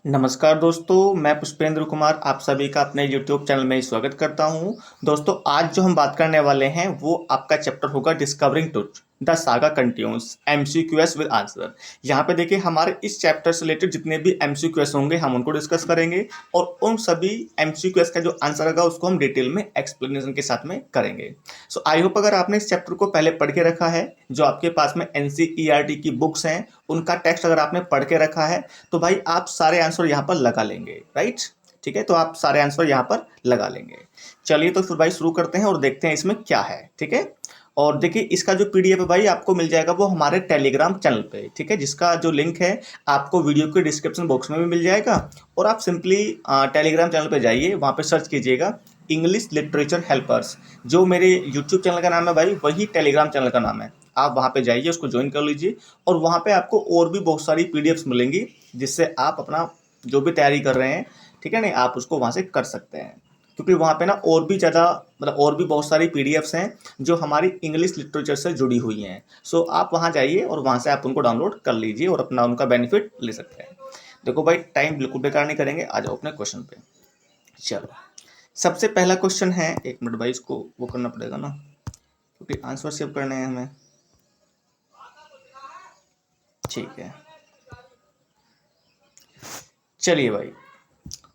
नमस्कार दोस्तों, मैं पुष्पेंद्र कुमार आप सभी का अपने YouTube चैनल में स्वागत करता हूं। दोस्तों, आज जो हम बात करने वाले हैं वो आपका चैप्टर होगा discovering truth the saga continuous MCQs with answer. यहाँ पे देखिए हमारे इस चैप्टर से रिलेटेड जितने भी MCQs होंगे हम उनको डिस्कस करेंगे और उन सभी MCQs का जो आंसर होगा उसको हम डिटेल में एक्सप्लेनेशन के साथ में करेंगे। सो आई होप अगर आपने इस चैप्टर को पहले पढ़ के रखा है, जो आपके पास में NCERT की बुक्स हैं उनका टेक्स्ट अगर आपने पढ़ के रखा है तो भाई आप सारे आंसर यहाँ पर लगा लेंगे, राइट। ठीक है, तो आप सारे आंसर यहाँ पर लगा लेंगे। चलिए तो फिर भाई शुरू करते हैं और देखते हैं इसमें क्या है। ठीक है, और देखिए इसका जो PDF है भाई आपको मिल जाएगा वो हमारे टेलीग्राम चैनल पे। ठीक है, जिसका जो लिंक है आपको वीडियो के डिस्क्रिप्शन बॉक्स में भी मिल जाएगा और आप सिंपली टेलीग्राम चैनल पे जाइए, वहाँ पे सर्च कीजिएगा इंग्लिश लिटरेचर हेल्पर्स। जो मेरे यूट्यूब चैनल का नाम है भाई वही टेलीग्राम चैनल का नाम है। आप वहाँ पे जाइए, उसको ज्वाइन कर लीजिए और वहाँ पे आपको और भी बहुत सारी PDFs मिलेंगी जिससे आप अपना जो भी तैयारी कर रहे हैं, ठीक है नहीं, आप उसको वहाँ से कर सकते हैं। क्योंकि वहाँ पे ना और भी ज़्यादा मतलब और भी बहुत सारी PDFs हैं जो हमारी इंग्लिश लिटरेचर से जुड़ी हुई हैं। सो आप वहाँ जाइए और वहाँ से आप उनको डाउनलोड कर लीजिए और अपना उनका बेनिफिट ले सकते हैं। देखो भाई टाइम बिल्कुल बेकार नहीं करेंगे, आ जाओ अपने क्वेश्चन पे। चलो, सबसे पहला क्वेश्चन है, एक मिनट भाई इसको वो करना पड़ेगा ना क्योंकि आंसर सेव करने हैं हमें। ठीक है, चलिए भाई,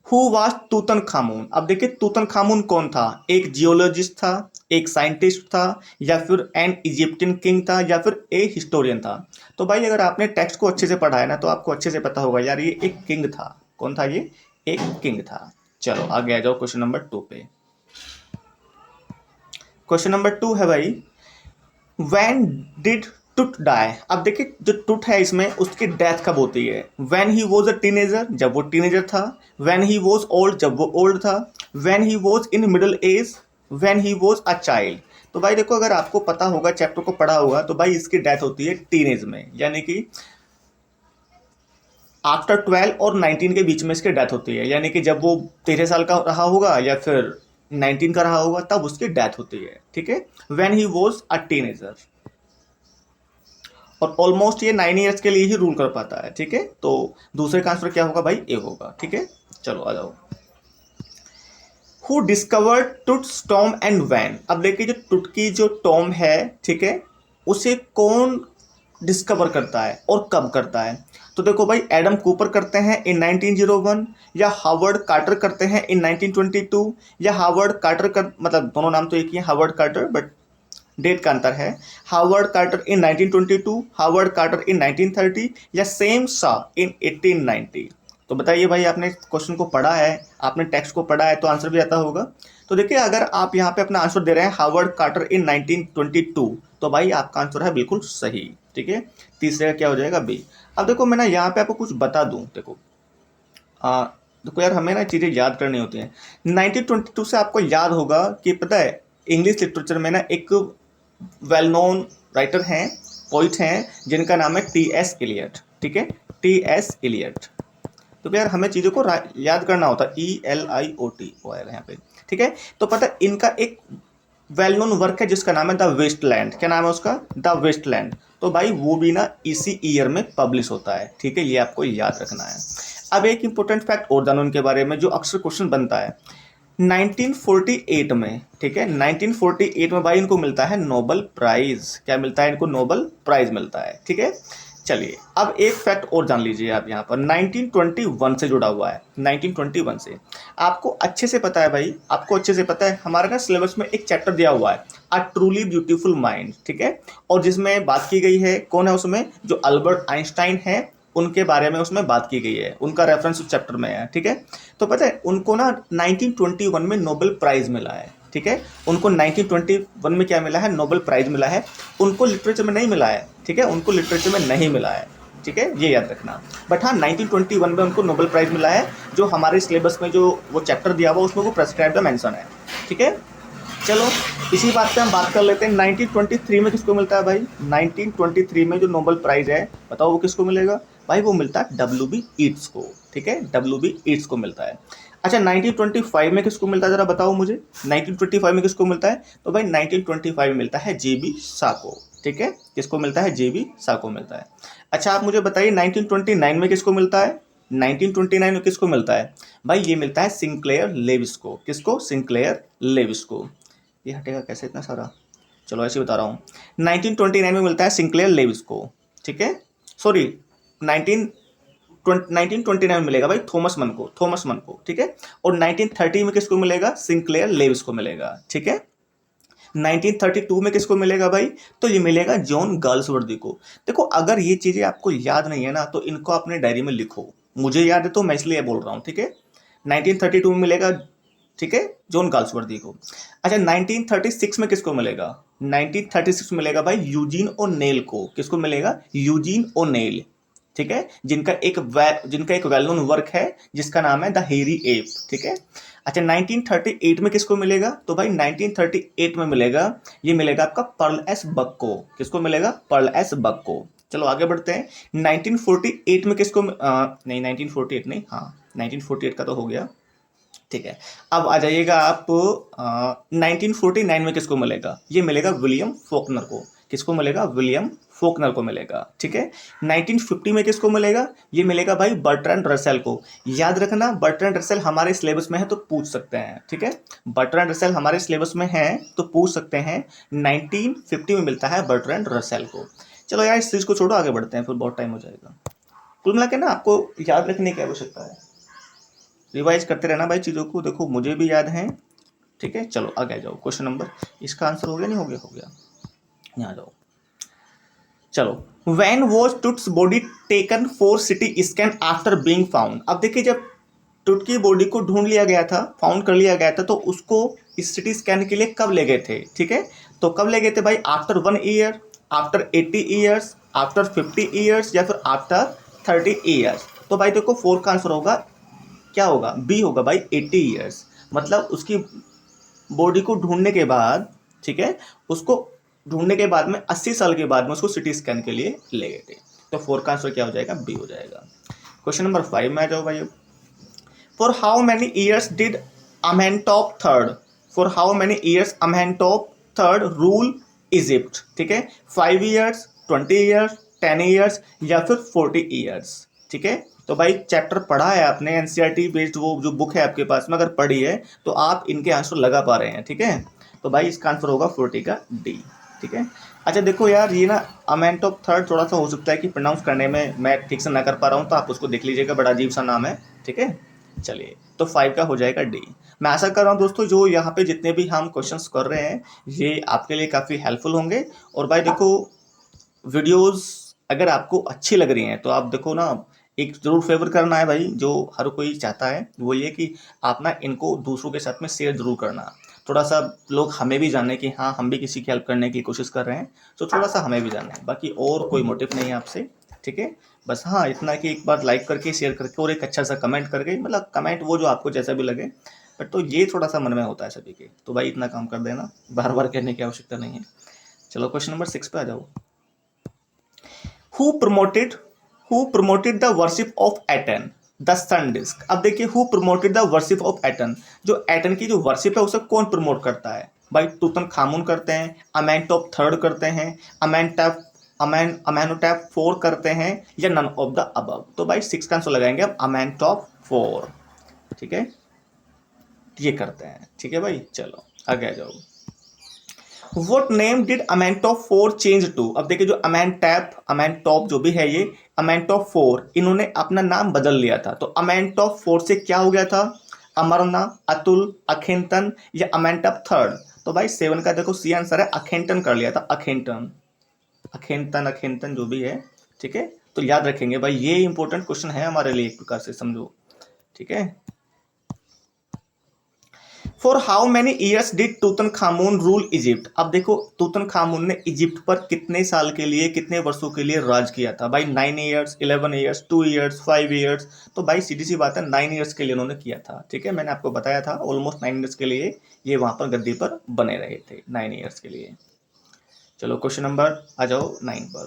हु वाज तूतन खामून। अब देखिए तूतन खामून कौन था, एक जियोलॉजिस्ट था, एक साइंटिस्ट था, या फिर एन इजिप्टियन किंग था, या फिर ए हिस्टोरियन था। तो भाई अगर आपने टेक्स्ट को अच्छे से पढ़ा है ना तो आपको अच्छे से पता होगा यार ये एक किंग था। कौन था ये? एक किंग था। चलो आगे आ जाओ क्वेश्चन नंबर 2 पे। क्वेश्चन नंबर 2 है भाई, वैन डिड टुट डाई। अब देखिए जो टुट है इसमें उसकी डेथ कब होती है? When he was a teenager, जब वो टीनेजर था। वैन ही वॉज ओल्ड, जब वो ओल्ड था। When he was in middle age. When he was a child. तो भाई देखो अगर आपको पता होगा, चैप्टर को पढ़ा होगा, तो भाई इसकी डेथ होती है टीनेज में, यानी कि आफ्टर 12 और 19 के बीच में इसकी डेथ होती है। यानी कि जब वो 13 साल का रहा होगा या फिर 19 का रहा होगा तब उसकी डेथ होती है। ठीक है, when he was a teenager. और ऑलमोस्ट ये 9 ईयर्स के लिए ही रूल कर पाता है। ठीक है, तो दूसरे का आंसर क्या होगा भाई? ए होगा। ठीक है, चलो आ जाओ। Who discovered Tut's tomb and when. अब देखिए जो टुट की जो टॉम है, ठीक है, उसे कौन डिस्कवर करता है और कब करता है? तो देखो भाई एडम कूपर करते हैं इन 1901, या हावर्ड कार्टर करते हैं इन 1922, या हावर्ड कार्टर कर मतलब दोनों नाम तो एक ही है, हावर्ड कार्टर, बट डेट का अंतर है। हावर्ड कार्टर इन 1922, हावर्ड कार्टर इन 1930, या सेम सा इन 1890। तो बताइए भाई, आपने क्वेश्चन को पढ़ा है, आपने टेक्स्ट को पढ़ा है तो आंसर भी आता होगा। तो देखिए अगर आप यहाँ पे अपना आंसर दे रहे हैं हावर्ड कार्टर इन 1922, तो भाई आपका आंसर है बिल्कुल सही। ठीक है, तीसरे का क्या हो जाएगा? बी। अब देखो मैं ना यहाँ पे आपको कुछ बता दूं, देखो देखो यार हमें ना चीज़ें याद करनी होती हैं। 1922 से आपको याद होगा कि पता है इंग्लिश लिटरेचर में ना एक वेल नोन राइटर हैं, पोइट हैं, जिनका नाम है T.S. इलियट। ठीक है, T.S. इलियट। तो यार हमें चीज़ों को याद करना होता है। ELIOT वो है यहाँ पे। ठीक है, तो पता है इनका एक वेल नोन वर्क है जिसका नाम है द वेस्टलैंड। क्या नाम है उसका? The wasteland. तो भाई वो भी ना इसी ईयर में पब्लिश होता है। ठीक है, ये आपको याद रखना है। अब एक इंपॉर्टेंट फैक्ट और जानो इनके बारे में जो अक्सर क्वेश्चन बनता है। 1948 में, ठीक है, 1948 में भाई इनको मिलता है नोबल प्राइज। क्या मिलता है इनको? नोबल प्राइज मिलता है। ठीक है, चलिए अब एक फैक्ट और जान लीजिए आप, यहाँ पर 1921 से जुड़ा हुआ है। 1921 से आपको अच्छे से पता है भाई, आपको अच्छे से पता है हमारे ना सिलेबस में एक चैप्टर दिया हुआ है अ ट्रूली ब्यूटीफुल माइंड। ठीक है, और जिसमें बात की गई है, कौन है उसमें? जो अल्बर्ट आइंस्टाइन है उनके बारे में उसमें बात की गई है, उनका रेफरेंस उस चैप्टर में है। ठीक है, तो पता है उनको ना 1921 में नोबेल प्राइज मिला है। ठीक है, उनको 1921 में क्या मिला है? नोबेल प्राइज मिला है। उनको लिटरेचर में नहीं मिला है। ठीक है, उनको लिटरेचर में नहीं मिला है। ठीक है, ये याद रखना। बट हाँ 1921 में उनको नोबेल प्राइज मिला है, जो हमारे सिलेबस में जो वो चैप्टर दिया हुआ उसमें वो प्रेस्क्राइब्ड मेंशन है। ठीक है, चलो इसी बात पे हम बात कर लेते हैं। 1923 में किसको मिलता है भाई? 1923 में जो नोबेल प्राइज है बताओ वो किसको मिलेगा? भाई वो मिलता है W.B. ईट्स को। ठीक है, W.B. ईट्स को मिलता है। अच्छा 1925 में किसको मिलता है जरा बताओ मुझे? 1925 में किसको मिलता है? तो भाई 1925 में मिलता है J.B. शा को। ठीक है, किसको मिलता है? J.B. शा को मिलता है। अच्छा आप मुझे बताइए 1929 में किसको मिलता है? 1929 में किसको मिलता है भाई? ये मिलता है सिंक्लेयर लेविस को। किसको? सिंक्लेयर लेविस को। ये हटेगा कैसे इतना सारा? चलो ऐसे बता रहा हूँ। 1929 में मिलता है सिंक्लेयर लेविस को, ठीक है। सॉरी, 1929 में मिलेगा भाई थॉमस मन को, थॉमस मन को, ठीक है। और 1930 में किसको मिलेगा? सिंक्लेयर लेविस को मिलेगा, ठीक है। 1932 में किसको मिलेगा भाई? तो ये मिलेगा जॉन गाल्सवर्दी को। देखो अगर ये चीजें आपको याद नहीं है ना तो इनको अपने डायरी में लिखो। मुझे याद है तो मैं इसलिए बोल रहा हूँ, ठीक है। 1932 में मिलेगा, ठीक है, जॉन गाल्सवर्दी को। अच्छा 1936 में किसको मिलेगा? 1936 में मिलेगा भाई यूजीन ओनेल को। किसको मिलेगा? यूजीन ओनेल, ठीक है, जिनका एक वेल नोन वर्क है जिसका नाम है द हेरी एप, ठीक है। अच्छा 1938 में किसको मिलेगा? तो भाई 1938 में मिलेगा, ये मिलेगा आपका पर्ल एस बक को। किसको मिलेगा? पर्ल एस बक को। चलो आगे बढ़ते हैं। 1948 में किसको नहीं 1948 नहीं, हाँ 1948 का तो हो गया, ठीक है। अब आ जाइएगा आप 1949 में किसको मिलेगा? ये मिलेगा विलियम फोकनर को। किसको मिलेगा? विलियम फोकनर को मिलेगा, ठीक है। 1950 में किसको मिलेगा? ये मिलेगा भाई बर्ट्रैंड रसेल को। याद रखना बर्ट्रैंड रसेल हमारे सिलेबस में है तो पूछ सकते हैं, ठीक है। बर्ट्रैंड रसेल हमारे सिलेबस में है तो पूछ सकते हैं। 1950 में मिलता है बर्ट्रैंड रसेल को। चलो यार इस चीज को छोड़ो, आगे बढ़ते हैं, फिर बहुत टाइम हो जाएगा। कुल मिला के ना आपको याद रखने की आवश्यकता है, रिवाइज करते रहना भाई चीज़ों को। देखो मुझे भी याद है, ठीक है। चलो आगे जाओ। क्वेश्चन नंबर, इसका आंसर हो गया नहीं हो गया? हो गया। यहाँ जाओ। चलो when was Tut's body taken for CT scan after being found? अब देखिए जब टुट की बॉडी को ढूंढ लिया गया था, फाउंड कर लिया गया था, तो उसको इस सिटी स्कैन के लिए कब ले गए थे, ठीक है। तो कब ले गए थे भाई? After 1 year, after 80 years, after 50 years, या फिर आफ्टर 30 ईयर्स। तो भाई देखो 4 का आंसर होगा, क्या होगा? बी होगा भाई 80 ईयर्स। मतलब उसकी बॉडी को ढूंढने के बाद, ठीक है, उसको ढूंढने के बाद में 80 साल के बाद में उसको सिटी स्कैन के लिए ले गए थे। तो 4 का आंसर क्या हो जाएगा? बी हो जाएगा। क्वेश्चन नंबर 5 में आ जाओ भाई। For how many years did Amenhotep third, for how many years Amenhotep third rule Egypt, ठीक है। 5 ईयर्स, 20 ईयर्स, 10 ईयर्स, या फिर 40 ईयर्स, ठीक है। तो भाई चैप्टर पढ़ा है आपने, एनसीईआरटी बेस्ड वो जो बुक है आपके पास में, अगर पढ़ी है तो आप इनके आंसर लगा पा रहे हैं, ठीक है। तो भाई इसका आंसर होगा 40 का डी, ठीक है। अच्छा देखो यार ये ना अमेंट ऑफ थर्ड थोड़ा सा हो सकता है कि प्रोनाउंस करने में मैं ठीक से ना कर पा रहा हूँ, तो आप उसको देख लीजिएगा, बड़ा अजीब सा नाम है, ठीक है। चलिए तो 5 का हो जाएगा डी। मैं आशा कर रहा हूँ दोस्तों जो यहाँ पे जितने भी हम क्वेश्चंस कर रहे हैं ये आपके लिए काफ़ी हेल्पफुल होंगे। और भाई देखो वीडियोस अगर आपको अच्छी लग रही हैं तो आप देखो ना, एक ज़रूर फेवर करना है भाई, जो हर कोई चाहता है वो ये कि आप ना इनको दूसरों के साथ में शेयर ज़रूर करना। थोड़ा सा लोग हमें भी जाने कि हाँ हम भी किसी की हेल्प करने की कोशिश कर रहे हैं, तो थोड़ा सा हमें भी जानना है। बाकी और कोई मोटिव नहीं है आपसे, ठीक है। बस हाँ इतना कि एक बार लाइक करके शेयर करके और एक अच्छा सा कमेंट करके, मतलब कमेंट वो जो आपको जैसा भी लगे, बट तो ये थोड़ा सा मन में होता है सभी के, तो भाई इतना काम कर देना, बार बार कहने की आवश्यकता नहीं है। चलो क्वेश्चन नंबर 6 पे आ जाओ। Who promoted the worship of Aten the sun disc? अब देखिए who promoted the worship of Aten, जो एटन की जो वर्शिप है उसे कौन प्रमोट करता है भाई? टूतन खामून करते हैं, अमेनटॉप थर्ड करते हैं, अमेनोटैप 4 करते हैं, या नन ऑफ द अबव? तो भाई 6 का आंसर लगाएंगे हम, अमेनटॉप 4, ठीक है, ये करते हैं, ठीक है भाई। चलो आगे आ जाओ। What name did Amentop 4 change to? अब देखिए जो अमेंटॉप जो भी है ये अमेंटॉप 4, इन्होंने अपना नाम बदल लिया था। तो अमेंटॉप 4 से क्या हो गया था? अमरना, अतुल, अखेंटन, या अमेंटॉप थर्ड? तो भाई 7 का देखो सी आंसर है, अखेंटन कर लिया था, अखेंटन, अखेंटन जो भी है, ठीक है। तो याद रखेंगे भाई ये इंपॉर्टेंट क्वेश्चन है हमारे लिए एक प्रकार से, समझो, ठीक है। For how many years did Tutankhamun rule Egypt? अब देखो तूतन खामून ने इजिप्ट पर कितने साल के लिए, कितने वर्षों के लिए राज किया था भाई? 9 ईयर्स, 11 ईयर्स, 2 ईयर्स, 5 ईयर्स? तो भाई सीधी सी बात है 9 ईयर्स के लिए उन्होंने किया था, ठीक है। मैंने आपको बताया था ऑलमोस्ट 9 ईयर्स के लिए ये वहां पर गद्दी पर बने रहे थे, 9 ईयर्स के लिए। चलो क्वेश्चन नंबर आ जाओ 9 पर।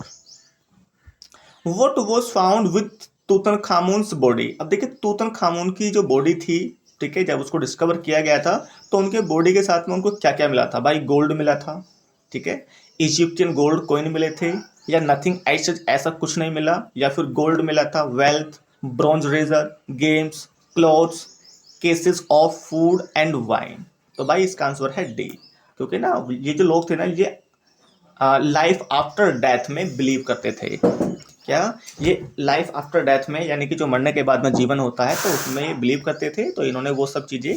What was found with Tutankhamun's body? अब देखिए तूतन खामून की जो बॉडी थी, ठीक है, जब उसको डिस्कवर किया गया था तो उनके बॉडी के साथ में उनको क्या क्या मिला था भाई? गोल्ड मिला था, ठीक है, इजिप्टियन गोल्ड कॉइन मिले थे, या नथिंग ऐसा कुछ नहीं मिला, या फिर गोल्ड मिला था, wealth, bronze razor, games, clothes, cases of food and wine. तो भाई इसका आंसर है डी, क्योंकि ना ये जो लोग थे ना ये लाइफ आफ्टर डेथ में बिलीव करते थे। क्या? ये लाइफ आफ्टर डेथ में, यानी कि जो मरने के बाद में जीवन होता है, तो उसमें ये बिलीव करते थे, तो इन्होंने वो सब चीज़ें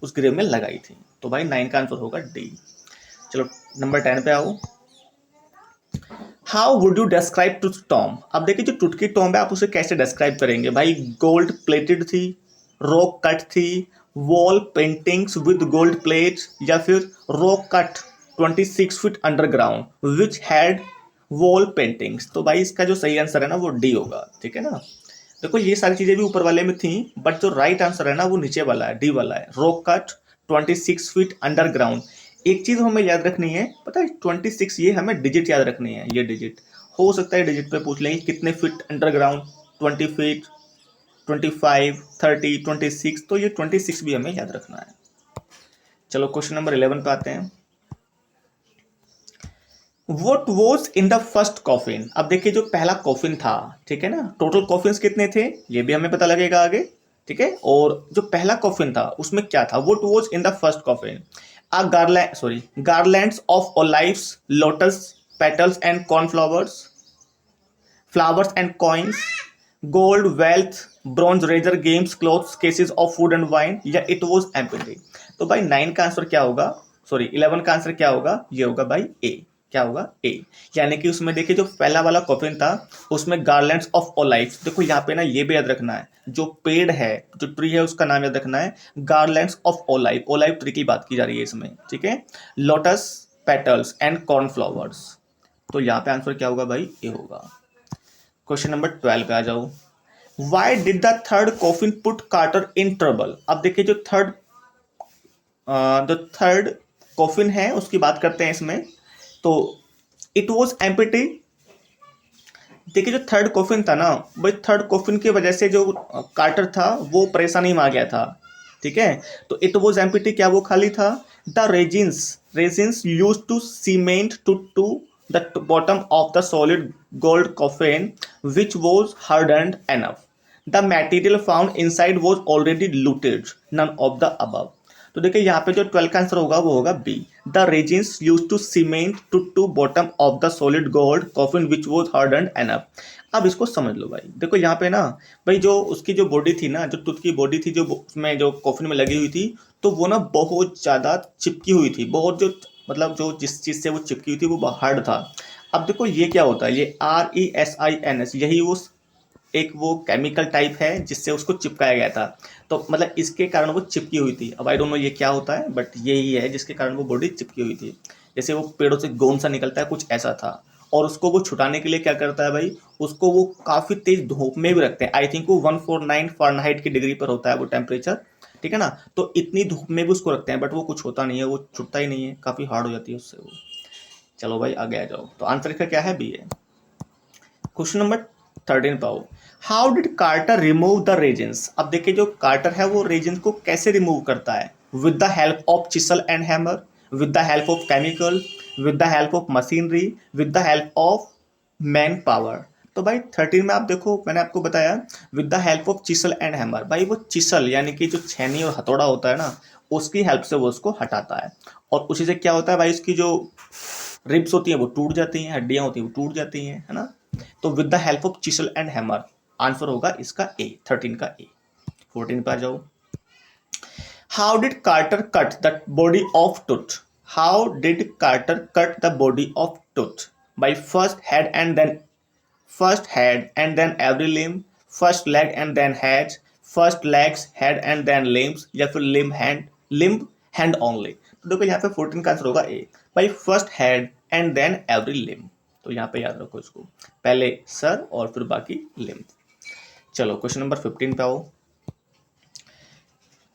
उस ग्रेव में लगाई थी। तो भाई 9 का आंसर होगा डी। चलो नंबर 10 पे आओ। How would you describe tooth Tom? अब देखिए जो टूथ की टॉम है आप उसे कैसे डिस्क्राइब करेंगे भाई? गोल्ड प्लेटेड थी, रॉक कट थी, wall paintings with gold plates, या फिर rock cut 26 feet underground which had wall paintings. तो भाई इसका जो सही आंसर है ना वो डी होगा, ठीक है ना। देखो ये सारी चीजें भी ऊपर वाले में थी, बट जो राइट आंसर है ना वो नीचे वाला है, डी वाला है, रॉक कट 26 फीट अंडरग्राउंड। एक चीज हमें याद रखनी है, पता है 26, ये हमें डिजिट याद रखनी है, ये डिजिट हो सकता है डिजिट पे पूछ लेंगे कितने फीट अंडरग्राउंड, 20 फीट, 25, 30, 26, तो ये 26 भी हमें याद रखना है। चलो क्वेश्चन नंबर 11 पे आते हैं। What was in the first coffin? अब देखिए जो पहला कॉफिन था, ठीक है ना, टोटल कॉफिन्स कितने थे ये भी हमें पता लगेगा आगे, ठीक है। और जो पहला कॉफिन था उसमें क्या था? What was in the first coffin? A garlands of olives, lotus petals and cornflowers, flowers and coins, gold, wealth, bronze, razor, games, clothes, cases of food and wine, या it was empty। तो भाई 9 का answer क्या होगा? 11 का answer क्या होगा? ये होगा भाई ए। क्या होगा? ए। यानी कि उसमें देखिए जो पहला वाला कॉफिन था उसमें गार्लैंड्स ऑफ ओलाइव्स, देखो यहाँ पे ना ये भी याद रखना है, जो पेड़ है, जो ट्री है उसका नाम याद रखना है, garlands of olive, olive tree की बात की जा रही है इसमें, ठीक है। Lotus petals and cornflowers. तो यहाँ पे आंसर क्या होगा भाई? ए होगा। क्वेश्चन नंबर 12 पे आ जाओ। Why did the third coffin put Carter in trouble? अब देखिए जो थर्ड कॉफिन है उसकी बात करते हैं इसमें, तो इट वॉज एम्प्टी। देखिए जो थर्ड कॉफिन था ना भाई, थर्ड कॉफिन की वजह से जो कार्टर था वो परेशानी में आ गया था, ठीक है। तो इट वॉज एम्प्टी, क्या वो खाली था? The resins use to cement to the bottom of the solid gold coffin which was hardened enough. The material found inside was already looted. None of the above. तो देखिए यहाँ पे जो 12 का आंसर होगा वो होगा B, the resins use to cement to bottom of the solid gold coffin which was hardened enough। अब इसको समझ लो भाई, देखो यहाँ पे ना भाई जो उसकी जो बॉडी थी ना, जो टूथ की बॉडी थी जो उसमें जो कॉफिन में लगी हुई थी, तो वो ना बहुत ज़्यादा चिपकी हुई थी, बहुत जो मतलब जो जिस चीज़ से वो चिपकी हुई थी वो हार्ड था। अब देखो ये क्या होता है, ये RESINS, यही उस एक वो केमिकल टाइप है जिससे उसको चिपकाया गया था, तो मतलब इसके कारण वो चिपकी हुई थी। अब आई डोंट नो ये क्या होता है, बट यही है जिसके कारण वो बॉडी चिपकी हुई थी। जैसे वो पेड़ों से गोंद सा निकलता है, कुछ ऐसा था। और उसको वो छुटाने के लिए क्या करता है भाई, उसको वो काफ़ी तेज धूप में भी रखते हैं। आई थिंक वो 149 फ़ारेनहाइट की डिग्री पर होता है वो टेम्परेचर, ठीक है ना। तो इतनी धूप में भी उसको रखते हैं, बट वो कुछ होता नहीं है, वो छुटता ही नहीं है, काफ़ी हार्ड हो जाती है उससे वो। चलो भाई आगे आ जाओ, तो आंसर इसका क्या है? बी है। क्वेश्चन नंबर 13 पाओ। How did Carter remove the resins? अब देखिए जो कार्टर है वो रेजिन्स को कैसे रिमूव करता है? With the help of चिसल and hammer, with the help of chemical, with the help of machinery, with the help of man power. तो भाई 13 में आप देखो मैंने आपको बताया with the help of चिसल and hammer, भाई वो चिसल यानी कि जो छेनी और हथौड़ा होता है ना उसकी हेल्प से वो उसको हटाता है। और उसी से क्या होता है भाई, उसकी जो रिब्स होती हैं वो टूट जाती हैं, हड्डियां होती हैं वो टूट जाती हैं, है ना। तो with the help of चिसल and hammer, answer होगा इसका ए, 13 का ए। 14 पे आ जाओ। How did Carter cut the body of tooth? How did Carter cut the body of tooth? By first head and then every limb, first leg and then head, first legs head and then limbs, या फिर limb hand only. तो देखो यहाँ पे 14 का answer होगा A, by first head and then every limb. तो यहाँ पे याद रखो इसको, पहले सर और फिर बाकी लिम्ब। चलो क्वेश्चन नंबर 15 पे आओ।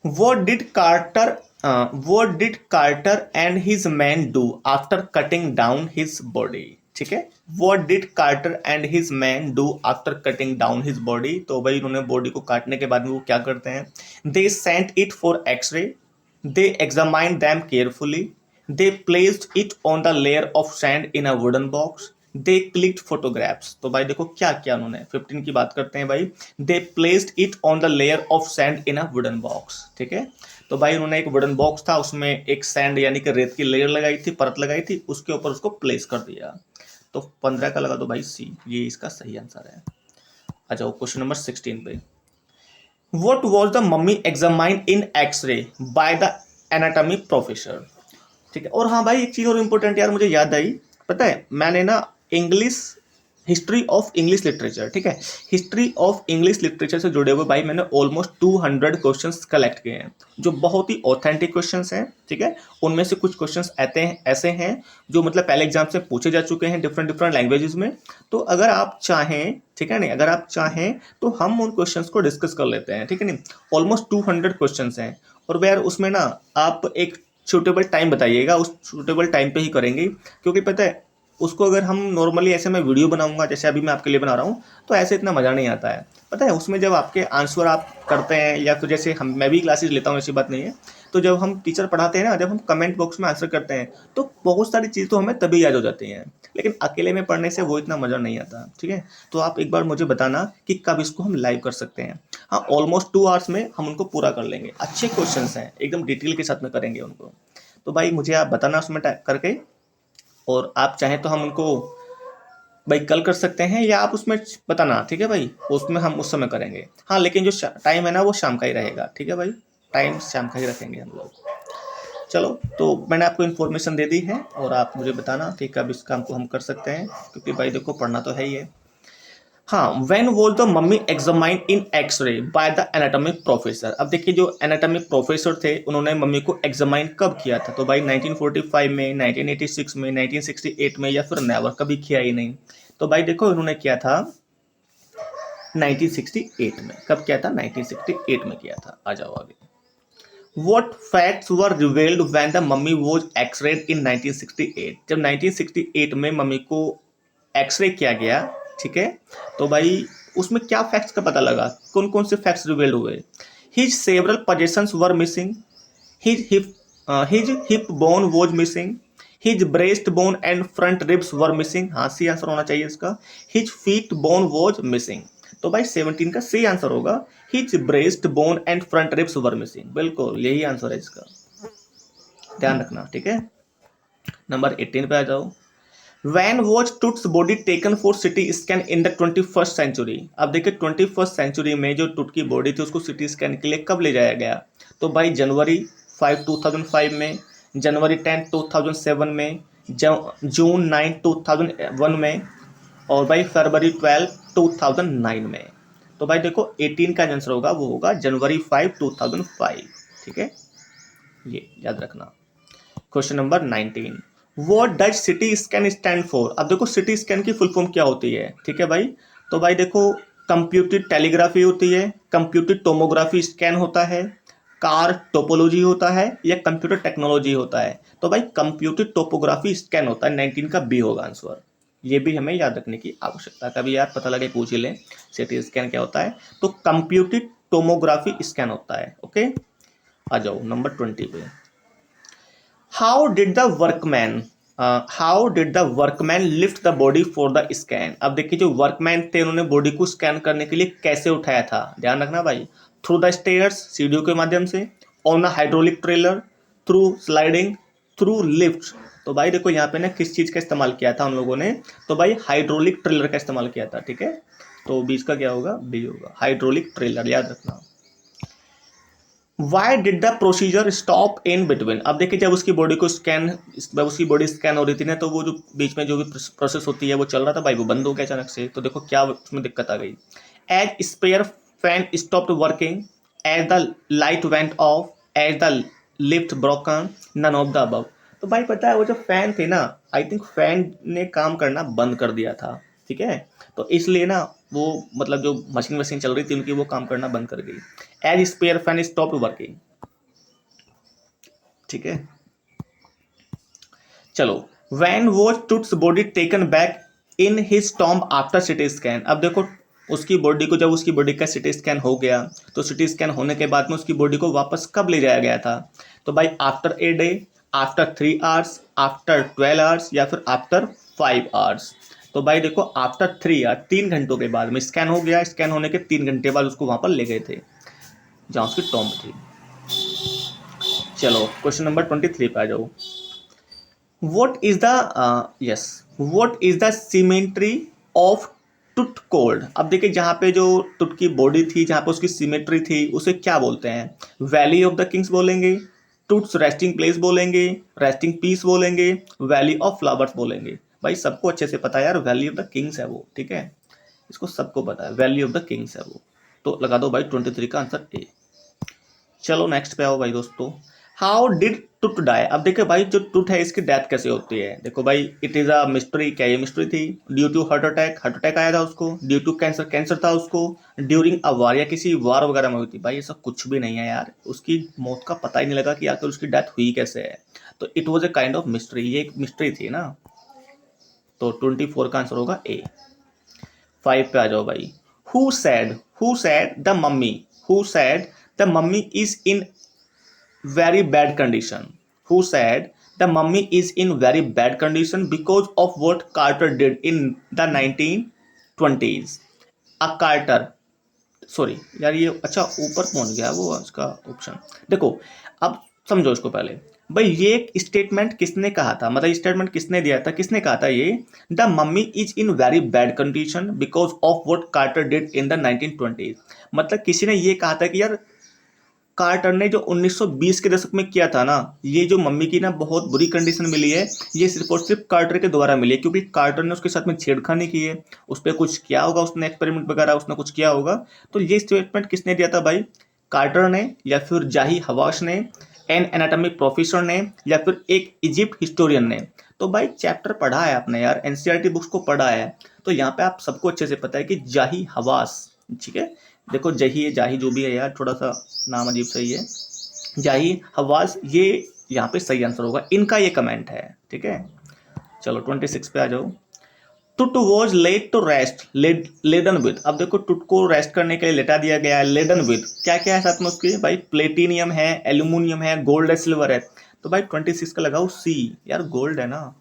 What did Carter and his men do after cutting down his body? ठीक है, What did Carter and his men do after cutting down his body? तो भाई उन्होंने बॉडी को काटने के बाद में वो क्या करते हैं? They sent it for X-ray. They examined them carefully. They placed it on the layer of sand in a wooden box. They clicked photographs. तो भाई देखो क्या किया उन्होंने, 15 की बात करते हैं भाई, they placed it on the layer of sand in a wooden box. ठीक है, तो भाई उन्होंने एक वुडन बॉक्स था, उसमें एक सैंड यानी कि रेत की लेयर लगाई थी, परत लगाई थी, उसके ऊपर उसको प्लेस कर दिया। तो 15 का लगा दो भाई सी, ये इसका सही आंसर है। आ जाओ क्वेश्चन नंबर 16 पे। What was the mummy examined in X-ray by the anatomy professor? ठीक है, और हाँ भाई एक चीज़ और इम्पोर्टेंट यार मुझे याद आई, पता है मैंने ना English history of English literature, ठीक है, हिस्ट्री ऑफ इंग्लिश लिटरेचर से जुड़े हुए भाई मैंने ऑलमोस्ट 200 क्वेश्चंस कलेक्ट किए हैं, जो बहुत ही ऑथेंटिक क्वेश्चंस हैं। ठीक है, उनमें से कुछ क्वेश्चंस आते हैं ऐसे हैं जो मतलब पहले एग्जाम से पूछे जा चुके हैं डिफरेंट डिफरेंट लैंग्वेजेस में। तो अगर आप चाहें, ठीक है नहीं, अगर आप चाहें तो हम उन क्वेश्चंस को डिस्कस कर लेते हैं। ठीक है नहीं, ऑलमोस्ट 200 क्वेश्चंस हैं, और यार उसमें ना आप एक सूटेबल टाइम बताइएगा, उस सूटेबल टाइम पे ही करेंगे, क्योंकि पता है उसको अगर हम नॉर्मली ऐसे मैं वीडियो बनाऊंगा जैसे अभी मैं आपके लिए बना रहा हूँ, तो ऐसे इतना मज़ा नहीं आता है। पता है उसमें जब आपके आंसर आप करते हैं, या फिर जैसे मैं भी क्लासेस लेता हूँ, ऐसी बात नहीं है, तो जब हम टीचर पढ़ाते हैं ना, जब हम कमेंट बॉक्स में आंसर करते हैं, तो बहुत सारी चीज़ तो हमें तभी याद हो जाती हैं, लेकिन अकेले में पढ़ने से वो इतना मज़ा नहीं आता। ठीक है, तो आप एक बार मुझे बताना कि कब इसको हम लाइव कर सकते हैं। हाँ, ऑलमोस्ट 2 आवर्स में हम उनको पूरा कर लेंगे, अच्छे क्वेश्चन हैं, एकदम डिटेल के साथ में करेंगे उनको। तो भाई मुझे आप बताना उसमें करके, और आप चाहें तो हम उनको भाई कल कर सकते हैं, या आप उसमें बताना, ठीक है भाई, उसमें हम उस समय करेंगे। हाँ, लेकिन जो टाइम है ना वो शाम का ही रहेगा। ठीक है भाई, टाइम शाम का ही रखेंगे हम लोग। चलो, तो मैंने आपको इन्फॉर्मेशन दे दी है, और आप मुझे बताना कि कब इस काम को हम कर सकते हैं, क्योंकि भाई देखो पढ़ना तो है ही है। हाँ, when was the mummy examined in X-ray by the anatomic professor. अब देखिए जो एनाटॉमिक प्रोफेसर थे उन्होंने मम्मी को एग्जामाइन कब किया था, तो भाई 1945 में, 1986 में, 1968 में, या फिर नेवर, कभी किया ही नहीं। तो भाई देखो इन्होंने किया था 1968 में। कब किया था? 1968 में किया था। आ जाओ आगे। What facts were revealed when the mummy was x-rayed in 1968? जब 1968 में मम्मी को एक्सरे किया गया, ठीक है, तो भाई उसमें क्या फैक्ट्स का पता लगा, कौन कौन से फैक्ट्स रिवील्ड हुए? His several possessions were missing. His hip bone was missing. His breast bone and front ribs were missing. हाँ, सी आंसर होना चाहिए इसका। His feet bone was missing. तो भाई 17 का सी आंसर होगा, his breast bone and front ribs were missing. बिल्कुल यही आंसर है इसका, ध्यान रखना। ठीक है, नंबर 18 पे आ जाओ। When was Tut's body taken for CT scan in the 21st century? अब देखिए 21st सेंचुरी में जो टुट की बॉडी थी उसको सिटी स्कैन के लिए कब ले जाया गया? तो भाई जनवरी 5 2005 में, जनवरी 10 2007 में, जून 9 2001 में, और भाई फरवरी 12 2009 में। तो भाई देखो 18 का आंसर होगा, वो होगा जनवरी 5 2005। ठीक है, ये याद रखना। Question number 19, what does CT scan stand for? अब देखो सिटी स्कैन की फुल फॉर्म क्या होती है? ठीक है भाई, तो भाई देखो कंप्यूटेड टेलीग्राफी होती है, कंप्यूटेड टोमोग्राफी स्कैन होता है, कार टोपोलॉजी होता है, या कंप्यूटर टेक्नोलॉजी होता है। तो भाई कंप्यूटेड टोपोग्राफी स्कैन होता है, 19 का बी होगा आंसर। ये भी हमें याद रखने की आवश्यकता, कभी यार पता लगे पूछ ही लें सिटी स्कैन क्या होता है, तो कंप्यूटेड टोमोग्राफी स्कैन होता है। ओके, आ जाओ नंबर 20 पे। How did the workman lift the body for the scan? अब देखिए जो वर्कमैन थे उन्होंने बॉडी को स्कैन करने के लिए कैसे उठाया था, ध्यान रखना भाई। थ्रू द स्टेयर्स, सीढ़ियों के माध्यम से, on a hydraulic trailer, through sliding, through lift. तो भाई देखो यहाँ पे ना किस चीज़ का इस्तेमाल किया था उन लोगों ने, तो भाई हाइड्रोलिक ट्रेलर का इस्तेमाल किया था। ठीक है, तो बीच का क्या होगा? बी होगा, हाइड्रोलिक ट्रेलर, याद रखना। Y did the procedure stop in between? अब देखिए जब उसकी बॉडी को स्कैन, जब उसकी बॉडी स्कैन हो रही थी ना, तो वो जो बीच में जो भी प्रोसेस होती है वो चल रहा था भाई, वो बंद हो गया अचानक से। तो देखो क्या उसमें दिक्कत आ गई। As spare fan stopped working, as the light went off, as the lift broken, none of the above. तो भाई पता है वो जो फैन थे ना, आई थिंक फैन ने काम करना बंद कर दिया था। ठीक है, तो इसलिए ना वो मतलब जो मशीन चल रही थी उनकी, वो काम करना बंद कर गई। As spare fan stop working. ठीक है, चलो। When was Tut's body taken back in his tomb after CT scan? अब देखो उसकी बॉडी को, जब उसकी बॉडी का सिटी स्कैन हो गया, तो सिटी स्कैन होने के बाद में उसकी बॉडी को वापस कब ले जाया गया था? तो भाई after a day, after 3 hours, after 12 hours, या फिर आफ्टर 5 आवर्स। तो भाई देखो आफ्टर 3 ईयर, 3 घंटों के बाद में स्कैन हो गया, स्कैन होने के 3 घंटे बाद उसको वहां पर ले गए थे जहां उसकी टॉम्ब थी। चलो क्वेश्चन नंबर 23 पे आ जाओ। What is the what is the symmetry of टुट कोल्ड? अब देखिए जहाँ पे जो टुट की बॉडी थी, जहाँ पे उसकी सिमेट्री थी, उसे क्या बोलते हैं? वैली ऑफ द किंग्स बोलेंगे, टुट्स रेस्टिंग प्लेस बोलेंगे, रेस्टिंग पीस बोलेंगे, वैली ऑफ फ्लावर्स बोलेंगे। भाई सबको अच्छे से पता है यार, वैली ऑफ द किंग्स है वो, ठीक है, इसको सबको पता है, वैली ऑफ द किंग्स है वो। तो लगा दो भाई 23 का आंसर ए। चलो नेक्स्ट पे आओ भाई दोस्तों। हाउ डिड टुट डाई? अब देखो भाई जो टुट है इसकी डेथ कैसे होती है? देखो भाई इट इज अ मिस्ट्री। क्या ये मिस्ट्री थी? ड्यू टू हार्ट अटैक आया था उसको, ड्यू टू कैंसर था उसको, ड्यूरिंग अ वार या किसी वार वगैरह में हुई थी। भाई ऐसा कुछ भी नहीं है यार, उसकी मौत का पता ही नहीं लगा कि आखिर उसकी डेथ हुई कैसे है। तो it was a kind of mystery, ये एक मिस्ट्री थी ना। तो 24 का आंसर होगा ए। 5 पे आ जाओ भाई। Who said the mummy, who said the mummy is in very bad condition? Who said the mummy is in very bad condition because of what Carter did in the 1920s? A Carter, sorry यार ये अच्छा ऊपर पहुंच गया वो उसका option. देखो अब समझो इसको पहले। भाई ये एक स्टेटमेंट किसने कहा था, मतलब स्टेटमेंट किसने दिया था, किसने कहा था ये? The mummy is in very bad condition because of what Carter did in the 1920s। मतलब किसी ने ये कहा था कि यार कार्टर ने जो 1920 के दशक में किया था ना, ये जो मम्मी की ना बहुत बुरी कंडीशन मिली है, ये सिर्फ और सिर्फ कार्टर के द्वारा मिली है, क्योंकि कार्टर ने उसके साथ में छेड़खानी की है, उस पर कुछ किया होगा, उसने एक्सपेरिमेंट वगैरह उसने कुछ किया होगा। तो ये स्टेटमेंट किसने दिया था भाई? कार्टर ने, या फिर जाही हवाश ने, एन एनाटॉमिक प्रोफेसर ने, या फिर एक इजिप्ट हिस्टोरियन ने? तो भाई चैप्टर पढ़ा है आपने यार, एनसीईआरटी बुक्स को पढ़ा है, तो यहाँ पे आप सबको अच्छे से पता है कि जाही हवास, ठीक है, देखो जही जाही जो भी है यार, थोड़ा सा नाम अजीब सही है, जाही हवास, ये यहाँ पे सही आंसर होगा, इनका ये कमेंट है, ठीक है। चलो 26 पे आ जाओ। Tut was laid to rest, laden with. अब देखो टुट को रेस्ट करने के लिए लेटा दिया गया है, लेडन विद क्या क्या है साथ में उसके? भाई प्लेटिनियम है, एल्यूमिनियम है, गोल्ड है, सिल्वर है। तो भाई 26 का लगाओ सी, यार गोल्ड है ना,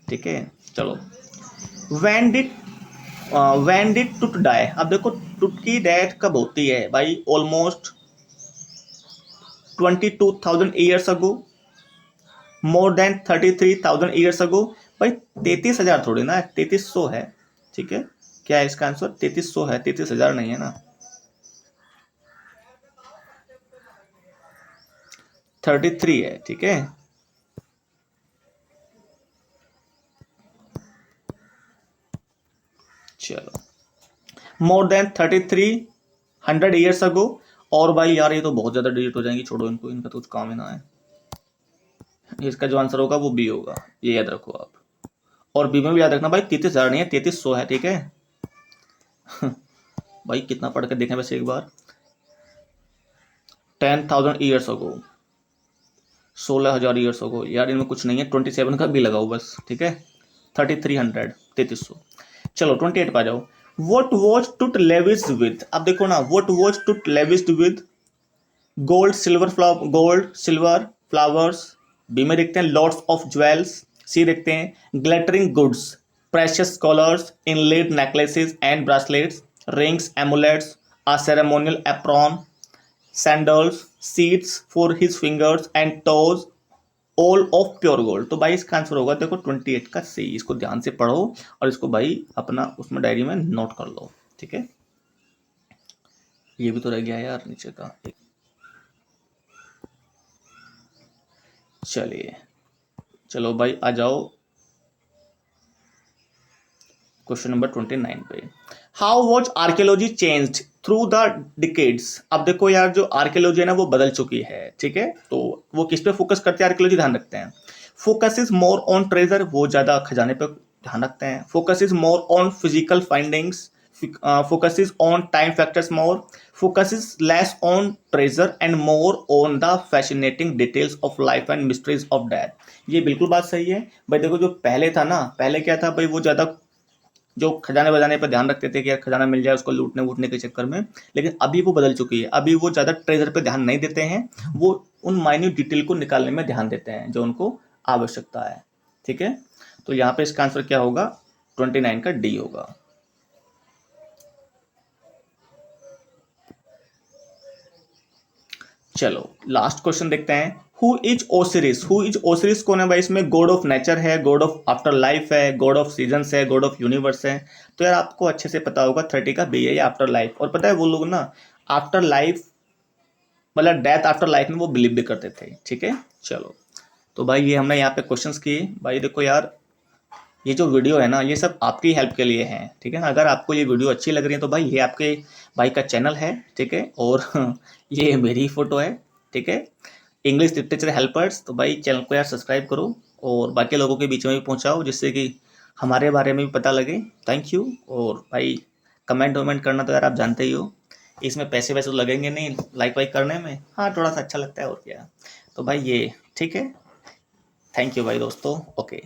ठीक है। चलो when did टुट डाई? अब देखो टुट की डेथ कब होती है भाई? Almost 22,000 years ago, more than 33,000 years ago. भाई 33,000 थोड़ी ना, 3300 है, ठीक है। क्या है इसका आंसर? 3300 है, 33,000 नहीं है ना, 33 है, ठीक है। चलो मोर देन 3300 ईयर्स अगो। और भाई यार ये तो बहुत ज्यादा डिलीट हो जाएंगी, छोड़ो इनको, इनका तो कुछ काम ही ना है। इसका जो आंसर होगा वो बी होगा, ये याद रखो आप। और बी में भी याद रखना भाई 33,000 नहीं है, 3300 है, ठीक है। भाई कितना पढ़ के देखें वैसे एक बार। 10,000 ईयर्स अगो, 16,000 ईयर्स अगो, यार इनमें कुछ नहीं है, 27 का भी लगाओ बस, ठीक है। 3300, 3300। चलो 28 पे आ जाओ। What was Tut lavished with? अब देखो ना, what was Tut lavished with? Gold silver flowers, B में देखते हैं लॉट्स ऑफ ज्वेल्स, सी देखते हैं glittering goods, precious colours, inlaid necklaces and bracelets, rings, amulets, a ceremonial apron, sandals, sheaths for his fingers and toes, all of pure gold. तो भाई इसका answer होगा देखो 28 का सी। इसको ध्यान से पढ़ो और इसको भाई अपना उसमें डायरी में नोट कर लो, ठीक है। ये भी तो रह गया यार नीचे का। चलिए चलो भाई आ जाओ क्वेश्चन नंबर 29 पे। How was archaeology changed through the decades? अब देखो यार जो आर्कियोलॉजी है ना वो बदल चुकी है, ठीक है। तो वो किस पे फोकस करते हैं आर्कियोलॉजी? ध्यान रखते हैं, focus is more on treasure, वो ज्यादा खजाने पे ध्यान रखते हैं। Focus is more on physical findings, focus is on time factors more, focus is less on treasure and more on the fascinating details of life and mysteries of death. ये बिल्कुल बात सही है भाई। देखो जो पहले था ना, पहले क्या था भाई, वो ज्यादा जो खजाने बजाने पर ध्यान रखते थे कि यार खजाना मिल जाए उसको लूटने वूटने के चक्कर में। लेकिन अभी वो बदल चुकी है, अभी वो ज़्यादा ट्रेजर पे ध्यान नहीं देते हैं, वो उन माइन्यूट डिटेल को निकालने में ध्यान देते हैं जो उनको आवश्यकता है, ठीक है। तो यहाँ पे इसका आंसर क्या होगा, 29 का डी होगा। चलो लास्ट क्वेश्चन देखते हैं। Who is Osiris, who is Osiris कौन है भाई, इसमें गॉड ऑफ नेचर है, गॉड ऑफ आफ्टर लाइफ है, गॉड ऑफ सीजन्स है, गॉड ऑफ यूनिवर्स है। तो यार आपको अच्छे से पता होगा 30 का बी है या आफ्टर लाइफ। और पता है वो लोग ना आफ्टर लाइफ मतलब डेथ आफ्टर लाइफ में वो बिलीव भी करते थे, ठीक है। चलो तो भाई ये हमने यहाँ पे क्वेश्चंस किए। भाई देखो यार ये जो वीडियो है ना ये सब आपकी हेल्प के लिए है, ठीक है ना। अगर आपको ये वीडियो अच्छी लग रही है तो भाई ये आपके भाई का चैनल है, ठीक है। और ये मेरी फोटो है, ठीक है, इंग्लिश लिटरेचर हेल्पर्स। तो भाई चैनल को यार सब्सक्राइब करो और बाकी लोगों के बीच में भी पहुंचाओ, जिससे कि हमारे बारे में भी पता लगे। Thank you. और भाई कमेंट वमेंट करना तो यार आप जानते ही हो, इसमें पैसे वैसे तो लगेंगे नहीं लाइक वाइक करने में, हाँ थोड़ा सा अच्छा लगता है और क्या। तो भाई ये ठीक है, थैंक यू भाई दोस्तों, ओके।